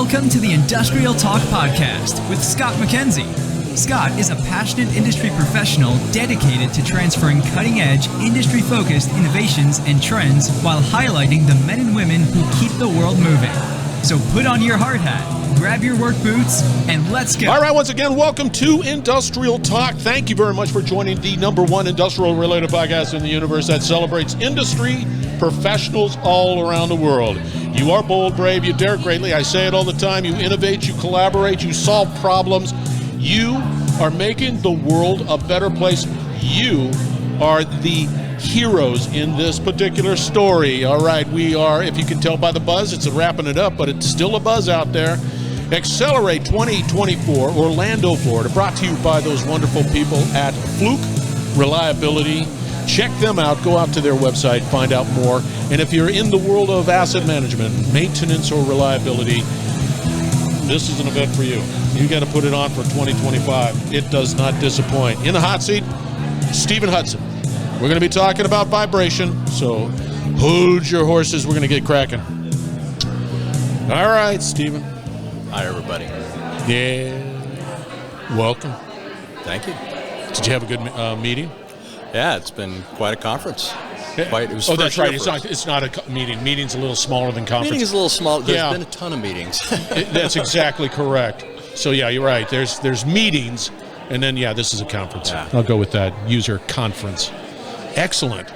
Welcome to the Industrial Talk Podcast with Scott MacKenzie. Scott is a passionate industry professional dedicated to transferring cutting-edge, industry-focused innovations and trends while highlighting the men and women who keep the world moving. So put on your hard hat, grab your work boots, and let's go. All right, once again, welcome to Industrial Talk. Thank you very much for joining the #1 industrial-related podcast in the universe that celebrates industry professionals all around the world. You are bold, brave, you dare greatly. I say it all the time. You innovate, you collaborate, you solve problems. You are making the world a better place. You are the heroes in this particular story. All right, we are, if you can tell by the buzz, it's wrapping it up, but it's still a buzz out there. Xcelerate24, Orlando, Florida, brought to you by those wonderful people at Fluke Reliability. Check them out. Go out to their website, find out more. And if you're in the world of asset management, maintenance, or reliability, this is an event for you. You got to put it on for 2025. It does not disappoint. In the hot seat, Stephen Hudson. We're going to be talking about vibration, so hold your horses. We're going to get cracking. All right, Stephen. Hi, everybody. Yeah. Welcome. Thank you. Did you have a good meeting? Yeah, it's been quite a conference. It was that's right. It's not a meeting. Meeting's a little smaller than conference. Meeting is a little small. There's been a ton of meetings. That's exactly correct. So, yeah, you're right. There's meetings, and then, this is a conference. Yeah. I'll go with that. User conference. Excellent.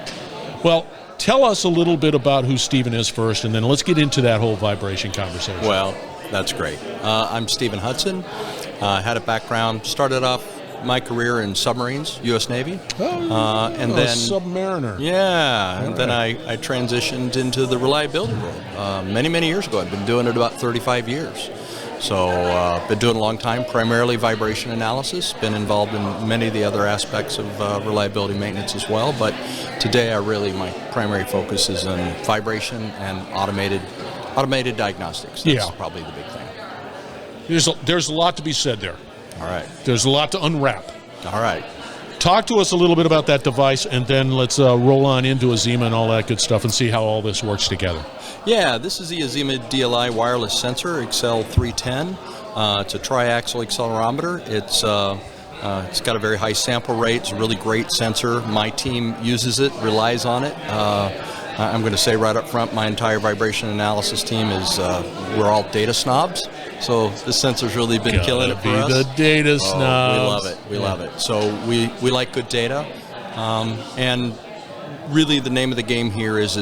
Well, tell us a little bit about who Stephen is first, and then let's get into that whole vibration conversation. Well, that's great. I'm Stephen Hudson. Had a background, started off my career in submarines, U.S. Navy. And then submariner. Yeah, and then I transitioned into the reliability world many years ago. I've been doing it about 35 years. So been doing it a long time, primarily vibration analysis. Been involved in many of the other aspects of reliability maintenance as well. But today, my primary focus is on vibration and automated diagnostics. That's probably the big thing. There's a lot to be said there. All right. There's a lot to unwrap. All right. Talk to us a little bit about that device, and then let's roll on into Azima and all that good stuff and see how all this works together. Yeah, this is the Azima DLI wireless sensor, Xcelerate24. It's a triaxial accelerometer. It's got a very high sample rate. It's a really great sensor. My team uses it, relies on it. I'm going to say right up front, my entire vibration analysis team is, we're all data snobs. So this sensor's really been killing it for us. The data snobs. We love it. So we like good data. And really the name of the game here is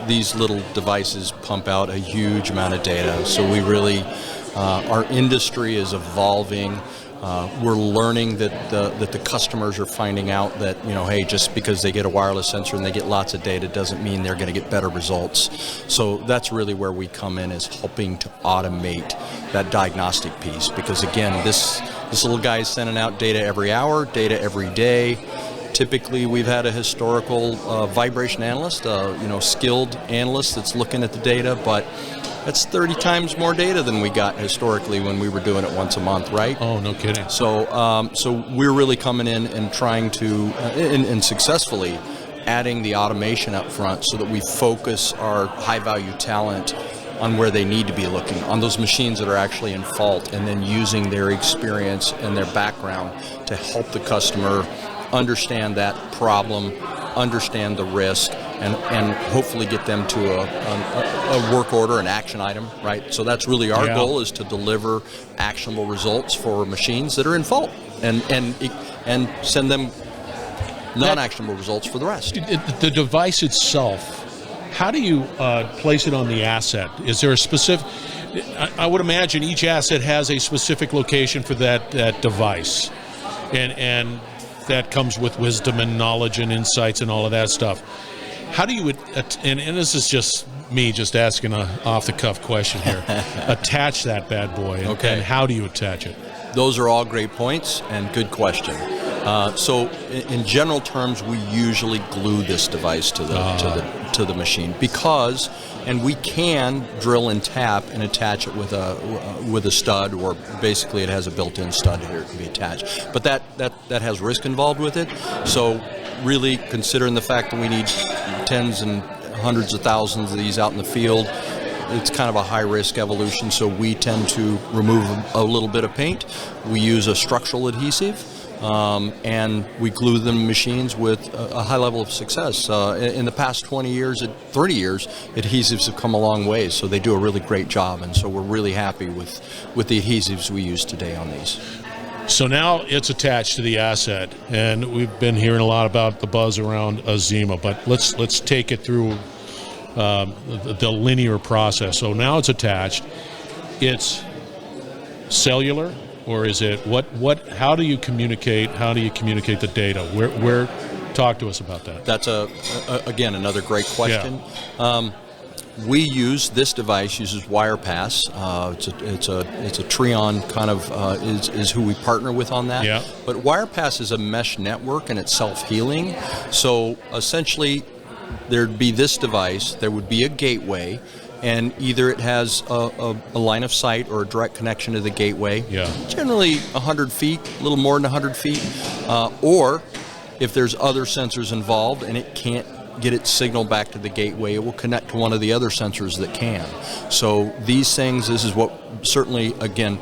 these little devices pump out a huge amount of data. So we really, our industry is evolving. We're learning that the customers are finding out that, hey, just because they get a wireless sensor and they get lots of data doesn't mean they're going to get better results. So that's really where we come in, is helping to automate that diagnostic piece. Because again, this little guy is sending out data every hour, data every day. Typically, we've had a historical vibration analyst, skilled analyst that's looking at the data, but that's 30 times more data than we got historically when we were doing it once a month, right? Oh, no kidding. So we're really coming in and trying to, and successfully adding the automation up front so that we focus our high-value talent on where they need to be looking, on those machines that are actually in fault, and then using their experience and their background to help the customer understand that problem, understand the risk, and hopefully get them to a work order, an action item, right? So that's really our goal, is to deliver actionable results for machines that are in fault, and send them non-actionable results for the rest. The device itself, how do you place it on the asset? Is there a specific, I would imagine each asset has a specific location for that device, and that comes with wisdom and knowledge and insights and all of that stuff. How do you, and this is just me just asking an off-the-cuff question here, attach that bad boy, and how do you attach it? Those are all great points and good question. So in general terms, we usually glue this device to the machine because, and we can drill and tap and attach it with a stud, or basically it has a built-in stud here to be attached. But that has risk involved with it. So really, considering the fact that we need tens and hundreds of thousands of these out in the field, it's kind of a high-risk evolution, so we tend to remove a little bit of paint. We use a structural adhesive, and we glue the machines with a high level of success. In the past 20 years, 30 years, adhesives have come a long way, so they do a really great job, and so we're really happy with the adhesives we use today on these. So now it's attached to the asset, and we've been hearing a lot about the buzz around Azima, but let's take it through the linear process. So now it's attached. It's cellular, or is it what? How do you communicate? How do you communicate the data? Where? Talk to us about that. That's again another great question. Yeah. We use this device uses WirePass. It's a Treon kind of is who we partner with on that. Yeah. But WirePass is a mesh network and it's self-healing. So essentially, there'd be this device. There would be a gateway, and either it has a line of sight or a direct connection to the gateway. Yeah. Generally 100 feet, a little more than 100 feet, or if there's other sensors involved and it can't get its signal back to the gateway, it will connect to one of the other sensors that can. So these things, this is what certainly, again,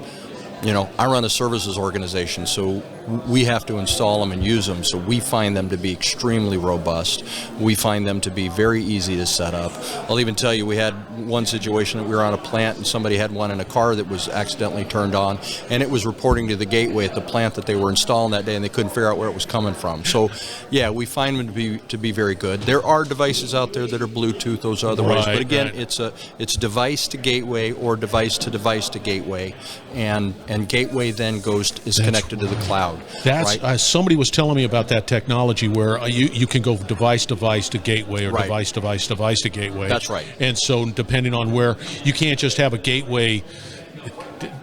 I run a services organization, so we have to install them and use them, so we find them to be extremely robust. We find them to be very easy to set up. I'll even tell you, we had one situation that we were on a plant and somebody had one in a car that was accidentally turned on, and it was reporting to the gateway at the plant that they were installing that day, and they couldn't figure out where it was coming from. So yeah, we find them to be very good. There are devices out there that are Bluetooth, those are other ways, but again, it's device to gateway or device to gateway, and gateway then is connected to the cloud. That's right? Somebody was telling me about that technology where you can go device to gateway, or right. device to gateway. That's right. And so depending on where, you can't just have a gateway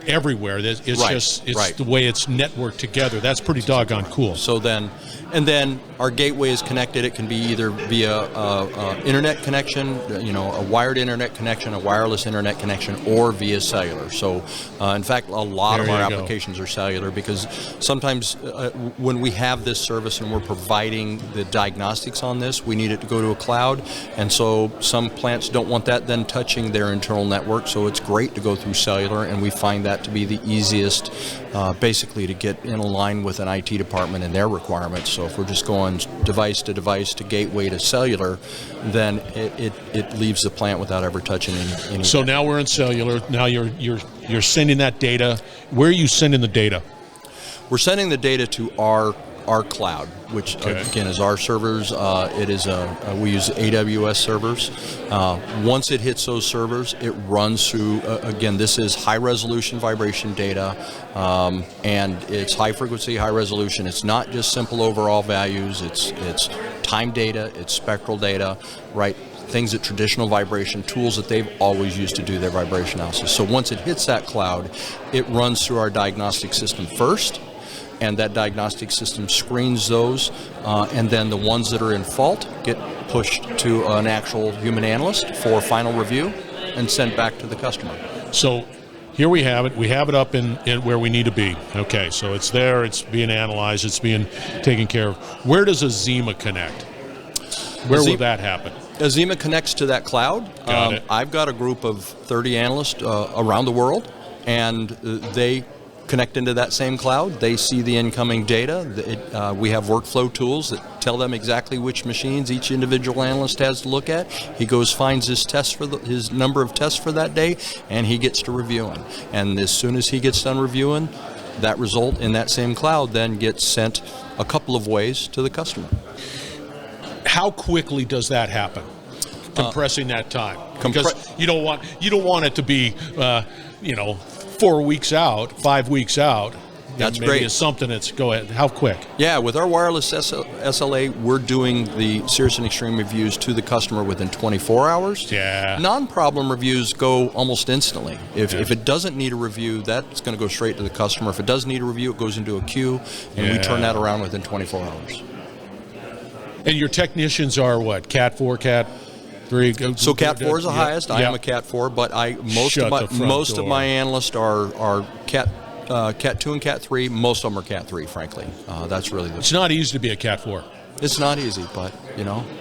everywhere. It's right. just right. the way it's networked together. That's pretty doggone cool. So then our gateway is connected. It can be either via internet connection, a wired internet connection, a wireless internet connection, or via cellular. So in fact, a lot of our applications are cellular, because sometimes when we have this service and we're providing the diagnostics on this, we need it to go to a cloud, and so some plants don't want that then touching their internal network, so it's great to go through cellular, and we find that to be the easiest basically to get in line with an IT department and their requirements. So if we're just going device to gateway to cellular, then it leaves the plant without ever touching any. So now we're in cellular. Now you're sending that data. Where are you sending the data? We're sending the data to our cloud, which again is our servers. It is we use AWS servers. Once it hits those servers, it runs through. Again, this is high resolution vibration data, and it's high frequency, high resolution. It's not just simple overall values. It's time data. It's spectral data, right? Things that traditional vibration tools that they've always used to do their vibration analysis. So once it hits that cloud, it runs through our diagnostic system first, and that diagnostic system screens those, and then the ones that are in fault get pushed to an actual human analyst for final review and sent back to the customer. So here we have it. We have it up in where we need to be. Okay, so it's there. It's being analyzed. It's being taken care of. Where does Azima connect? Where will that happen? Azima connects to that cloud. Got it. I've got a group of 30 analysts around the world, and they connect into that same cloud. They see the incoming data. We have workflow tools that tell them exactly which machines each individual analyst has to look at. He goes, finds his tests his number of tests for that day, and he gets to reviewing. And as soon as he gets done reviewing, that result in that same cloud then gets sent a couple of ways to the customer. How quickly does that happen? Compressing that time, because you don't want it to be 4 weeks out, 5 weeks out. That's maybe great. It's something that's go ahead. How quick? Yeah, with our wireless SLA, we're doing the serious and extreme reviews to the customer within 24 hours. Yeah. Non-problem reviews go almost instantly. If it doesn't need a review, that's going to go straight to the customer. If it does need a review, it goes into a queue, and we turn that around within 24 hours. And your technicians are what? Cat 4, Cat 3? So Cat 4 is the highest. I am a Cat 4, but most of my analysts are Cat 2 and Cat 3. Most of them are Cat 3, frankly. That's really It's not easy to be a Cat 4. It's not easy, but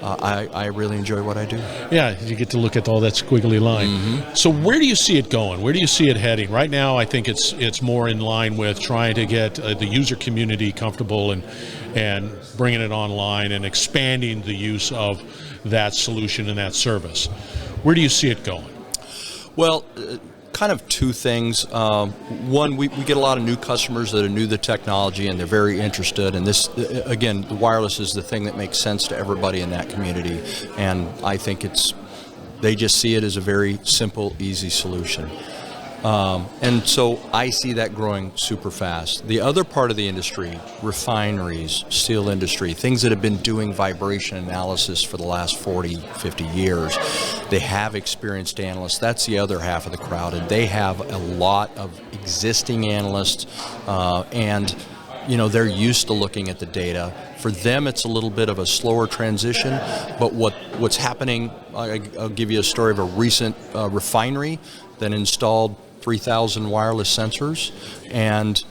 I really enjoy what I do. Yeah, you get to look at all that squiggly line. Mm-hmm. So where do you see it going? Where do you see it heading? Right now, I think it's more in line with trying to get the user community comfortable and bringing it online and expanding the use of that solution and that service. Where do you see it going? Well, kind of two things. One, we get a lot of new customers that are new to the technology and they're very interested. And this, again, the wireless is the thing that makes sense to everybody in that community. And I think they just see it as a very simple, easy solution. And so I see that growing super fast. The other part of the industry, refineries, steel industry, things that have been doing vibration analysis for the last 40, 50 years, they have experienced analysts. That's the other half of the crowd, and they have a lot of existing analysts, and they're used to looking at the data. For them, it's a little bit of a slower transition, but what's happening, I'll give you a story of a recent refinery that installed 3,000 wireless sensors and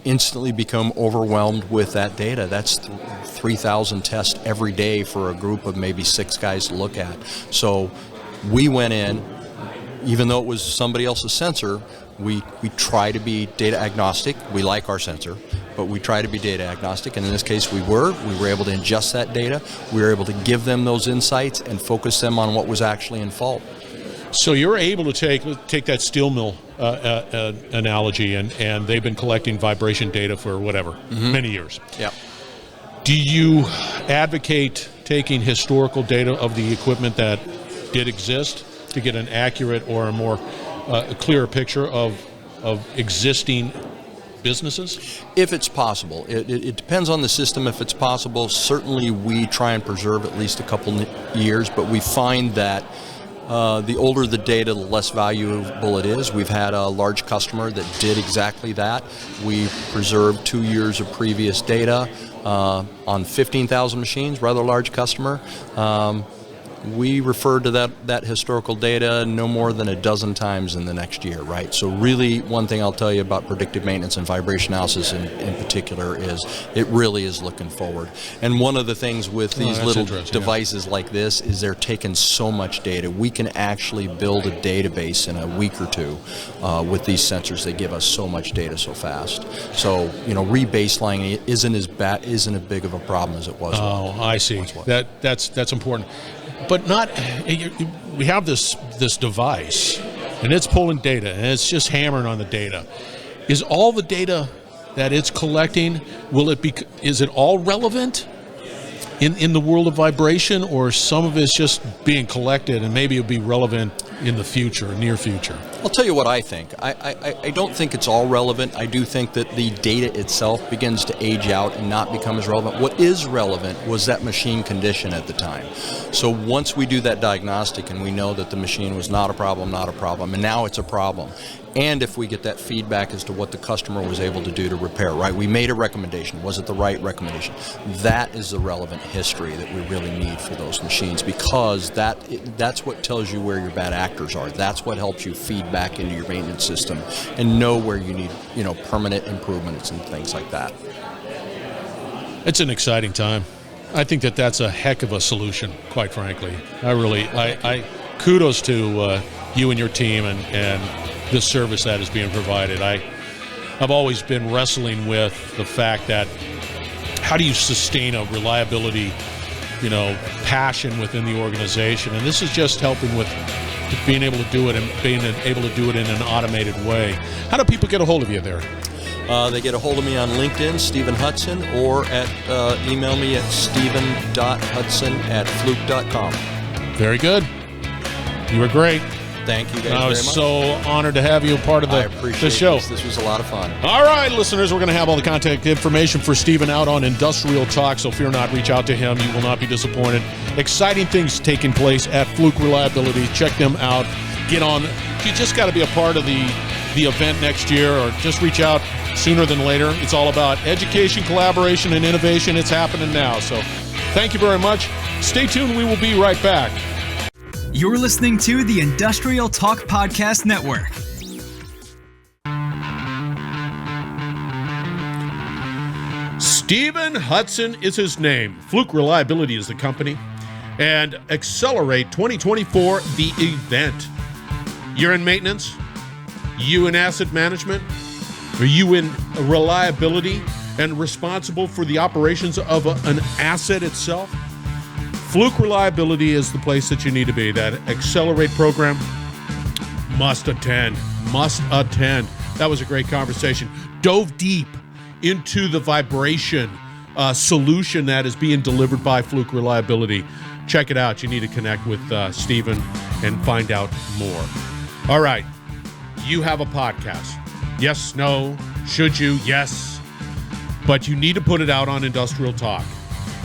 instantly become overwhelmed with that data. That's 3,000 tests every day for a group of maybe 6 guys to look at. So we went in, even though it was somebody else's sensor, we try to be data agnostic. We like our sensor, but we try to be data agnostic, and in this case we were able to ingest that data. We were able to give them those insights and focus them on what was actually in fault. So you're able to take that steel mill analogy, and they've been collecting vibration data for many years. Yeah. Do you advocate taking historical data of the equipment that did exist to get an accurate or a more a clearer picture of existing businesses? If it's possible. It depends on the system. If it's possible, certainly we try and preserve at least a couple years, but we find that the older the data, the less valuable it is. We've had a large customer that did exactly that. We preserved 2 years of previous data on 15,000 machines, rather large customer. We refer to that historical data no more than a dozen times in the next year, right? So really, one thing I'll tell you about predictive maintenance and vibration analysis in particular is it really is looking forward. And one of the things with these little devices like this is they're taking so much data. We can actually build a database in a week or two with these sensors. They give us so much data so fast. So, rebaselining isn't as big of a problem as it was. Oh, I see. That's important. But we have this device, and it's pulling data, and it's just hammering on the data. Is all the data that it's collecting, is it all relevant in the world of vibration, or some of it's just being collected and maybe it'll be relevant in the future, near future? I'll tell you what I think. I don't think it's all relevant. I do think that the data itself begins to age out and not become as relevant. What is relevant was that machine condition at the time. So once we do that diagnostic and we know that the machine was not a problem, and now it's a problem, and if we get that feedback as to what the customer was able to do to repair, right? We made a recommendation. Was it the right recommendation? That is the relevant history that we really need for those machines, because that's what tells you where your bad actors are. That's what helps you feed back into your maintenance system and know where you need, permanent improvements and things like that. It's an exciting time. I think that's a heck of a solution, quite frankly. I kudos to you and your team and the service that is being provided. I've always been wrestling with the fact that how do you sustain a reliability, passion within the organization, and this is just helping with being able to do it and being able to do it in an automated way. How do people get a hold of you there? They get a hold of me on LinkedIn, Stephen Hudson, or email me at steven.hudson@fluke.com. Very good. You were great. Thank you guys I was very much. so honored to have you a part of the show. This was a lot of fun. All right, listeners, we're going to have all the contact information for Stephen out on Industrial Talk, so fear not, reach out to him. You will not be disappointed. Exciting things taking place at Fluke Reliability. Check them out. Get on. You just got to be a part of the event next year, or just reach out sooner than later. It's all about education, collaboration, and innovation. It's happening now. So thank you very much. Stay tuned. We will be right back. You're listening to the Industrial Talk Podcast Network. Stephen Hudson is his name. Fluke Reliability is the company. And Xcelerate24, the event. You're in maintenance? You in asset management? Are you in reliability and responsible for the operations of an asset itself? Fluke Reliability is the place that you need to be. That Xcelerate program, must attend. That was a great conversation. Dove deep into the vibration solution that is being delivered by Fluke Reliability. Check it out. You need to connect with Stephen and find out more. All right. You have a podcast. Yes, no. Should you? Yes. But you need to put it out on Industrial Talk.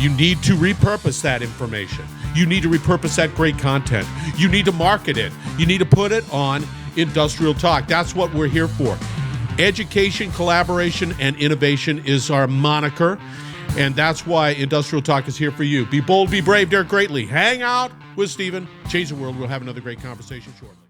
You need to repurpose that information. You need to repurpose that great content. You need to market it. You need to put it on Industrial Talk. That's what we're here for. Education, collaboration, and innovation is our moniker. And that's why Industrial Talk is here for you. Be bold, be brave, dare greatly. Hang out with Stephen. Change the world. We'll have another great conversation shortly.